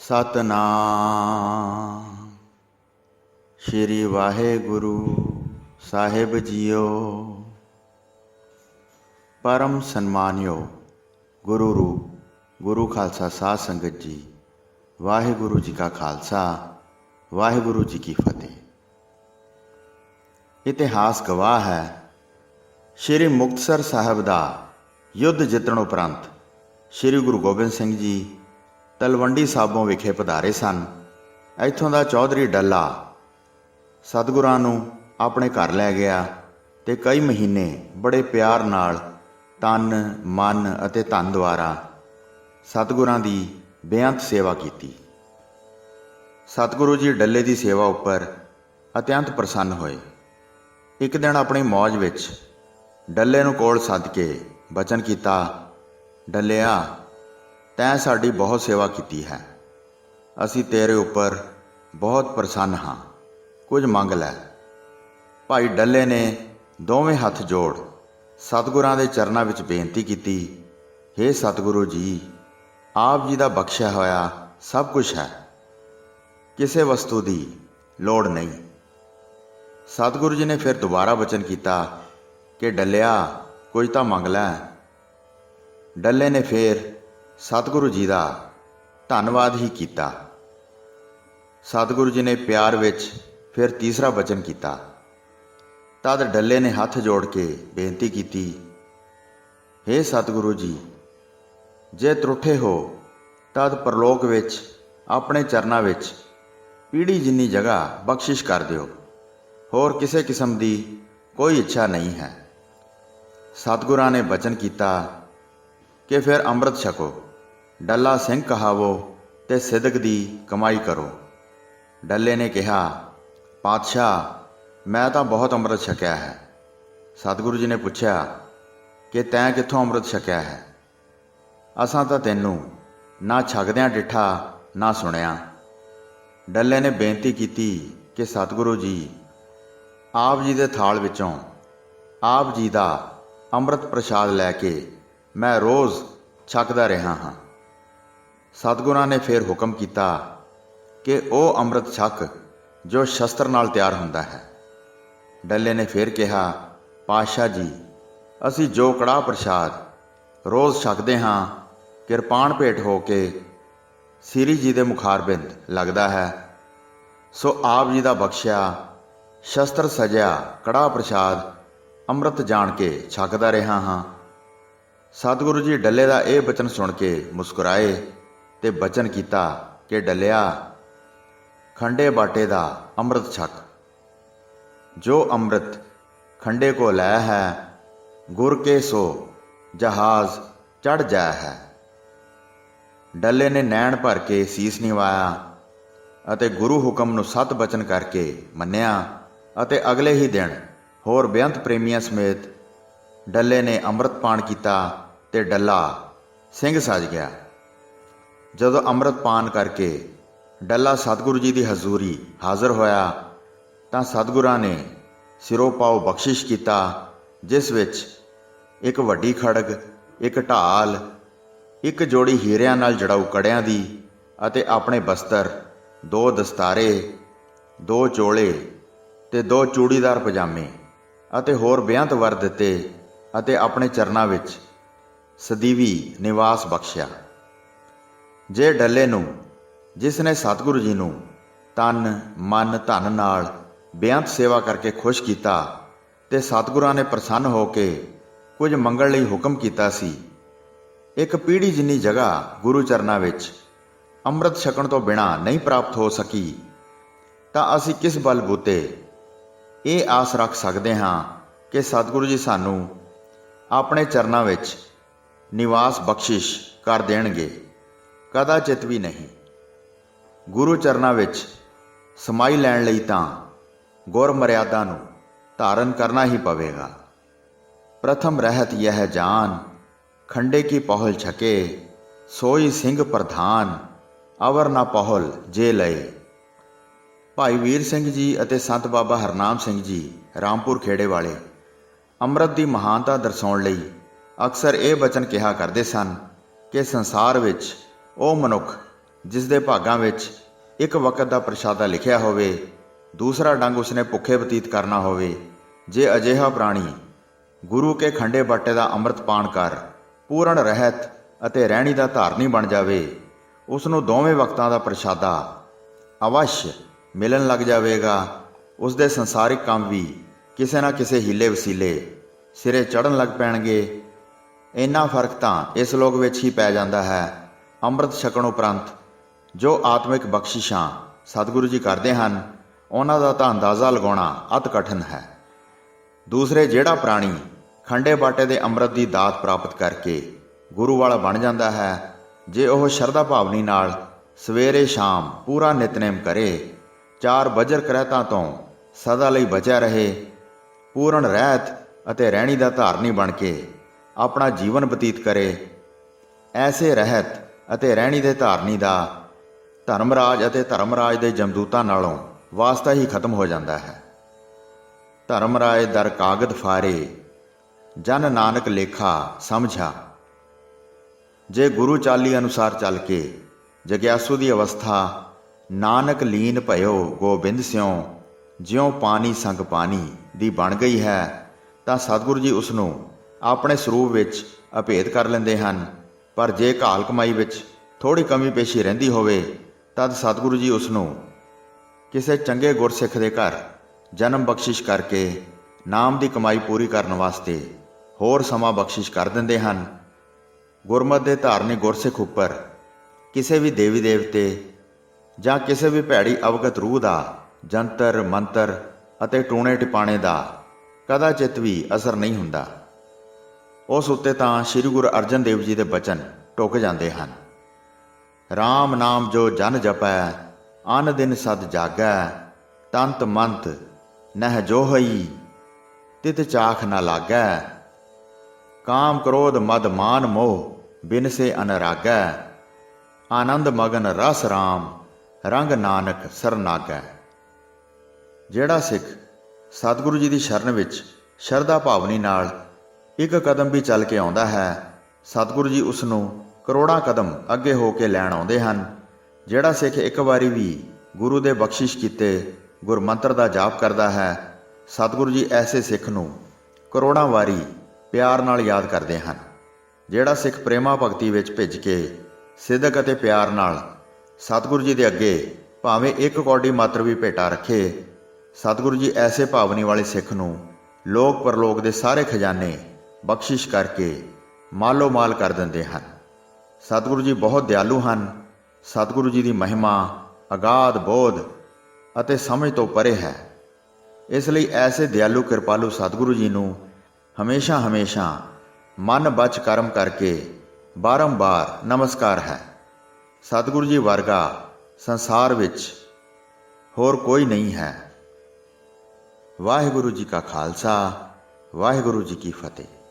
ਸਤਨਾਮ ਸ਼੍ਰੀ ਵਾਹਿਗੁਰੂ ਸਾਹਿਬ JIO. परम सन्मानियो गुरु रूप गुरु खालसा साध संगत जी, वाहिगुरु जी का खालसा वाहिगुरु जी की फतेह। इतिहास गवाह है श्री मुक्तसर साहब का युद्ध जितण उपरंत श्री गुरु गोबिंद सिंह जी तलवंडी साबों विखे पधारे सन। इत्थों का चौधरी डल्ला सतगुरां नूं अपने घर लै गया ते कई महीने बड़े प्यार नाल तन मन अते धन द्वारा सतगुरां दी बेअंत सेवा की। सतगुरु जी डल्ले की सेवा उपर अत्यंत प्रसन्न होए। एक दिन अपनी मौज विच डल्ले नूं कोल सद के बचन किया, डल्लिया तैं साडी बहुत सेवा की है, असी तेरे उपर बहुत प्रसन्न हाँ, कुछ मंग लै। भाई डल्ले ने दोवें हथ जोड़ सतगुरां दे चरनां विच बेनती की, हे सतगुरु जी, आप जी का बख्शिया होया सब कुछ है, किसी वस्तु की लोड़ नहीं। सतगुरु जी ने फिर दोबारा वचन किया कि डल्लिया कुछ तो मंग लै। डल्ले ने फिर सतगुरु जी का धन्नवाद ही किया। सतगुरु जी ने प्यार विच फिर तीसरा वचन किया। तद डल्ले ने हथ जोड़ के बेनती की, हे सतगुरु जी, जे त्रुठे हो तद परलोक विच अपने चरनां विच पीढ़ी जिन्नी जगह बख्शिश कर दिओ, होर किसी किस्म की कोई इच्छा नहीं है। सतगुरां ने वचन किया कि फिर अमृत छको, डल्ला सिंह कहावो ते सिदक दी कमाई करो। डल्ले ने कहा, पातशाह मैं तो बहुत अमृत छकिया है। सतगुरु जी ने पूछा कि तैं कित्थों अमृत छकिया है? असां तां तैनूं ना छकदियां डिठा ना सुनिया। डल्ले ने बेनती की कि सतगुरु जी, आप जी दे थाल विचों आप जी का अमृत प्रसाद लैके मैं रोज़ छकदा रहा हाँ। सतगुरां ने फिर हुक्म किया कि वह अमृत छक जो शस्त्र नाल तैयार हुंदा है। डल्ले ने फिर कहा, पातशाह जी, असी जो कड़ाह प्रसाद रोज़ छकते हाँ, किरपान भेट हो के सिरी जी दे मुखारबिंद लगता है, सो आप जी का बख्शिया शस्त्र सजिया कड़ाह प्रसाद अमृत जान के छकदा रहा हाँ। सतगुरु जी डल्ले का यह बचन सुन के मुस्कुराए ते बचन किया कि डल्लिया खंडे बाटे का अमृत छक। जो अमृत खंडे को लै है, गुर के सो जहाज चढ़ जाया है। डल्ले ने नैन भर के सीस निवाया अते गुरु हुक्म नूं सत बचन करके मन्निया अते अगले ही दिन होर बेअंत प्रेमियां समेत डल्ले ने अमृत पान किया ते डल्ला सिंह सज गया। जदों अमृत पान करके डल्ला सतगुरु जी की हजूरी हाज़र होया तां सतगुरां ने सिरों पाओ बख्शिश किया, जिस विच एक वड्डी खड़ग, एक ढाल, एक जोड़ी हीरियां नाल जड़ाऊ कड़ियां दी अते अपने बस्तर, दो दस्तारे, दो चोले ते दो चूड़ीदार पजामे अते होर बेअंत वर दिते अते अपने चरनां विच सदीवी निवास बख्शिया। जे डल्ले नूं जिसने सतगुरु जी नूं तन मन धन नाल बेअंत सेवा करके खुश किया ते सतगुरां ने प्रसन्न हो के कुछ मंगण लई हुक्म किया सी, एक पीढ़ी जिन्नी जगह गुरु चरनां विच अमृत छकण तो बिना नहीं प्राप्त हो सकी, तां असी किस बलबूते ये आस रख सकते हाँ कि सतगुरु जी सानू अपने चरनां विच निवास बख्शिश कर देणगे? कदाचित भी नहीं। गुरु चरनां विच समाई लैण लई तां गुर मर्यादा नूं धारण करना ही पवेगा। प्रथम रहत यह जान, खंडे की पहल छके, सोई सिंह प्रधान, अवर ना पहल जे लए। भाई वीर सिंह जी अते संत बाबा हरनाम सिंह जी रामपुर खेड़े वाले अमृत की महानता दर्शाउण लई अक्सर ये वचन कहा करते सन कि संसार विच ਉਹ ਮਨੁੱਖ ਜਿਸ ਦੇ ਭਾਗਾਂ ਵਿੱਚ ਇੱਕ ਵਕਤ ਦਾ ਪ੍ਰਸ਼ਾਦਾ ਲਿਖਿਆ ਹੋਵੇ, ਦੂਸਰਾ ਡੰਗ ਉਸਨੇ ਭੁੱਖੇ ਬਤੀਤ ਕਰਨਾ ਹੋਵੇ, ਜੇ ਅਜਿਹਾ ਪ੍ਰਾਣੀ ਗੁਰੂ ਕੇ ਖੰਡੇ ਬਾਟੇ ਦਾ ਅੰਮ੍ਰਿਤ ਪਾਨ ਕਰ ਪੂਰਨ ਰਹਿਤ ਅਤੇ ਰਹਿਣੀ ਦਾ ਧਾਰਨੀ ਬਣ ਜਾਵੇ, ਉਸ ਨੂੰ ਦੋਵੇਂ ਵਕਤਾਂ ਦਾ ਪ੍ਰਸ਼ਾਦਾ ਅਵਸ਼ ਮਿਲਣ ਲੱਗ ਜਾਵੇਗਾ। ਉਸ ਦੇ ਸੰਸਾਰਿਕ ਕੰਮ ਵੀ ਕਿਸੇ ਨਾ ਕਿਸੇ ਹੀਲੇ ਵਸੀਲੇ ਸਿਰੇ ਚੜ੍ਹਨ ਲੱਗ ਪੈਣਗੇ। ਇੰਨਾ ਫਰਕ ਤਾਂ ਇਸ ਲੋਕ ਵਿੱਚ ਹੀ ਪੈ ਜਾਂਦਾ ਹੈ। ਅੰਮ੍ਰਿਤ ਛਕਣ ਉਪਰੰਤ ਜੋ ਆਤਮਿਕ ਬਖਸ਼ਿਸ਼ਾਂ ਸਤਿਗੁਰੂ ਜੀ ਕਰਦੇ ਹਨ, ਉਹਨਾਂ ਦਾ ਤਾਂ ਅੰਦਾਜ਼ਾ ਲਗਾਉਣਾ ਅਤ ਕਠਿਨ ਹੈ। ਦੂਸਰੇ, ਜਿਹੜਾ ਪ੍ਰਾਣੀ ਖੰਡੇ ਬਾਟੇ ਦੇ ਅੰਮ੍ਰਿਤ ਦੀ ਦਾਤ ਪ੍ਰਾਪਤ ਕਰਕੇ ਗੁਰੂ ਵਾਲਾ ਬਣ ਜਾਂਦਾ ਹੈ, ਜੇ ਉਹ ਸ਼ਰਧਾ ਭਾਵਨੀ ਨਾਲ ਸਵੇਰੇ ਸ਼ਾਮ ਪੂਰਾ ਨਿਤਨੇਮ ਕਰੇ, 4 ਬਜਰ ਕਰਹਿਤਾਂ ਤੋਂ ਸਦਾ ਲਈ ਬਚਿਆ ਰਹੇ, ਪੂਰਨ ਰਹਿਤ ਅਤੇ ਰਹਿਣੀ ਦਾ ਧਾਰਨੀ ਬਣ ਕੇ ਆਪਣਾ ਜੀਵਨ ਬਤੀਤ ਕਰੇ, ਐਸੇ ਰਹਿਤ ਅਤੇ ਰਹਿਣੀ ਦੇ ਧਾਰਨੀ ਦਾ ਧਰਮਰਾਜ ਅਤੇ ਧਰਮਰਾਜ ਦੇ ਜਮਦੂਤਾਂ ਨਾਲੋਂ ਵਾਸਤਾ ਹੀ ਖਤਮ ਹੋ ਜਾਂਦਾ ਹੈ। ਧਰਮਰਾਜ ਦਰ ਕਾਗਦ ਫਾਰੇ, ਜਨ ਨਾਨਕ ਲੇਖਾ ਸਮਝਾ। ਜੇ ਗੁਰੂ ਚਾਲੀ ਅਨੁਸਾਰ ਚੱਲ ਕੇ ਜਗਿਆਸੂ ਦੀ ਅਵਸਥਾ ਨਾਨਕ ਲੀਨ ਭਇਓ ਗੋਬਿੰਦ ਸਿਉ, ਜਿਉਂ ਪਾਣੀ ਸੰਗ ਪਾਣੀ ਦੀ ਬਣ ਗਈ ਹੈ, ਤਾਂ ਸਤਿਗੁਰੂ ਜੀ ਉਸ ਨੂੰ ਆਪਣੇ ਸਰੂਪ ਵਿੱਚ ਅਭੇਦ ਕਰ ਲੈਂਦੇ ਹਨ। ਪਰ ਜੇ ਘਾਲ ਕਮਾਈ ਵਿੱਚ ਥੋੜ੍ਹੀ ਕਮੀ ਪੇਸ਼ੀ ਰਹਿੰਦੀ ਹੋਵੇ, ਤਦ ਸਤਿਗੁਰੂ ਜੀ ਉਸ ਨੂੰ ਕਿਸੇ ਚੰਗੇ ਗੁਰਸਿੱਖ ਦੇ ਘਰ ਜਨਮ ਬਖਸ਼ਿਸ਼ ਕਰਕੇ ਨਾਮ ਦੀ ਕਮਾਈ ਪੂਰੀ ਕਰਨ ਵਾਸਤੇ ਹੋਰ ਸਮਾਂ ਬਖਸ਼ਿਸ਼ ਕਰ ਦਿੰਦੇ ਹਨ। ਗੁਰਮਤਿ ਦੇ ਧਾਰਨੀ ਗੁਰਸਿੱਖ ਉੱਪਰ ਕਿਸੇ ਵੀ ਦੇਵੀ ਦੇਵਤੇ ਜਾਂ ਕਿਸੇ ਵੀ ਭੈੜੀ ਅਵਗਤ ਰੂਹ ਦਾ ਜੰਤਰ ਮੰਤਰ ਅਤੇ ਟੂਣੇ ਟਿਪਾਣੇ ਦਾ ਕਦਾਚਿਤ ਵੀ ਅਸਰ ਨਹੀਂ ਹੁੰਦਾ। ਉਸ ਉੱਤੇ ਤਾਂ ਸ੍ਰੀ ਗੁਰੂ ਅਰਜਨ ਦੇਵ ਜੀ ਦੇ ਬਚਨ ਢੁੱਕ ਜਾਂਦੇ ਹਨ। ਰਾਮ ਨਾਮ ਜੋ ਜਨ ਜਪੈ, ਅਨ ਦਿਨ ਸਦ ਜਾਗੈ, ਤੰਤ ਮੰਤ ਨਹਿ ਜੋ ਹਈ, ਤਿਤ ਚਾਖ ਨ ਲਾਗੈ, ਕਾਮ ਕ੍ਰੋਧ ਮਦ ਮਾਨ ਮੋਹ ਬਿਨ ਸੇ ਅਨਰਾਗੈ, ਆਨੰਦ ਮਗਨ ਰਸ ਰਾਮ, ਰੰਗ ਨਾਨਕ ਸਰਨਾਗੈ। ਜਿਹੜਾ ਸਿੱਖ ਸਤਿਗੁਰੂ ਜੀ ਦੀ ਸ਼ਰਨ ਵਿੱਚ ਸ਼ਰਧਾ ਭਾਵਨੀ ਨਾਲ ਇੱਕ ਕਦਮ ਵੀ ਚੱਲ ਕੇ ਆਉਂਦਾ ਹੈ, ਸਤਿਗੁਰੂ ਜੀ ਉਸ ਨੂੰ ਕਰੋੜਾਂ ਕਦਮ ਅੱਗੇ ਹੋ ਕੇ ਲੈਣ ਆਉਂਦੇ ਹਨ। ਜਿਹੜਾ ਸਿੱਖ ਇੱਕ ਵਾਰੀ ਵੀ ਗੁਰੂ ਦੇ ਬਖਸ਼ਿਸ਼ ਕੀਤੇ ਗੁਰਮੰਤਰ ਦਾ ਜਾਪ ਕਰਦਾ ਹੈ, ਸਤਿਗੁਰੂ ਜੀ ਐਸੇ ਸਿੱਖ ਨੂੰ ਕਰੋੜਾਂ ਵਾਰੀ ਪਿਆਰ ਨਾਲ ਯਾਦ ਕਰਦੇ ਹਨ। ਜਿਹੜਾ ਸਿੱਖ ਪ੍ਰੇਮਾ ਭਗਤੀ ਵਿੱਚ ਭਿੱਜ ਕੇ ਸਿਦਕ ਅਤੇ ਪਿਆਰ ਨਾਲ ਸਤਿਗੁਰੂ ਜੀ ਦੇ ਅੱਗੇ ਭਾਵੇਂ ਇੱਕ ਕੌਡੀ ਮਾਤਰ ਵੀ ਭੇਟਾ ਰੱਖੇ, ਸਤਿਗੁਰੂ ਜੀ ਐਸੇ ਭਾਵਨੀ ਵਾਲੇ ਸਿੱਖ ਨੂੰ ਲੋਕ ਪਰਲੋਕ ਦੇ ਸਾਰੇ ਖਜ਼ਾਨੇ ਬਖਸ਼ਿਸ਼ ਕਰਕੇ ਮਾਲੋ ਮਾਲ ਕਰ ਦਿੰਦੇ ਹਨ। ਸਤਿਗੁਰੂ ਜੀ ਬਹੁਤ ਦਿਆਲੂ ਹਨ। ਸਤਿਗੁਰੂ ਜੀ ਦੀ ਮਹਿਮਾ ਅਗਾਧ ਬੋਧ ਅਤੇ ਸਮਝ ਤੋਂ ਪਰੇ ਹੈ। ਇਸ ਲਈ ਐਸੇ ਦਿਆਲੂ ਕਿਰਪਾਲੂ ਸਤਿਗੁਰੂ ਜੀ ਨੂੰ ਹਮੇਸ਼ਾ ਹਮੇਸ਼ਾ ਮਨ ਬਚ ਕਰਮ ਕਰਕੇ ਬਾਰੰਬਾਰ ਨਮਸਕਾਰ ਹੈ। ਸਤਿਗੁਰੂ ਜੀ ਵਰਗਾ ਸੰਸਾਰ ਵਿੱਚ ਹੋਰ ਕੋਈ ਨਹੀਂ ਹੈ। ਵਾਹਿਗੁਰੂ ਜੀ ਕਾ ਖਾਲਸਾ, ਵਾਹਿਗੁਰੂ ਜੀ ਕੀ ਫਤਿਹ।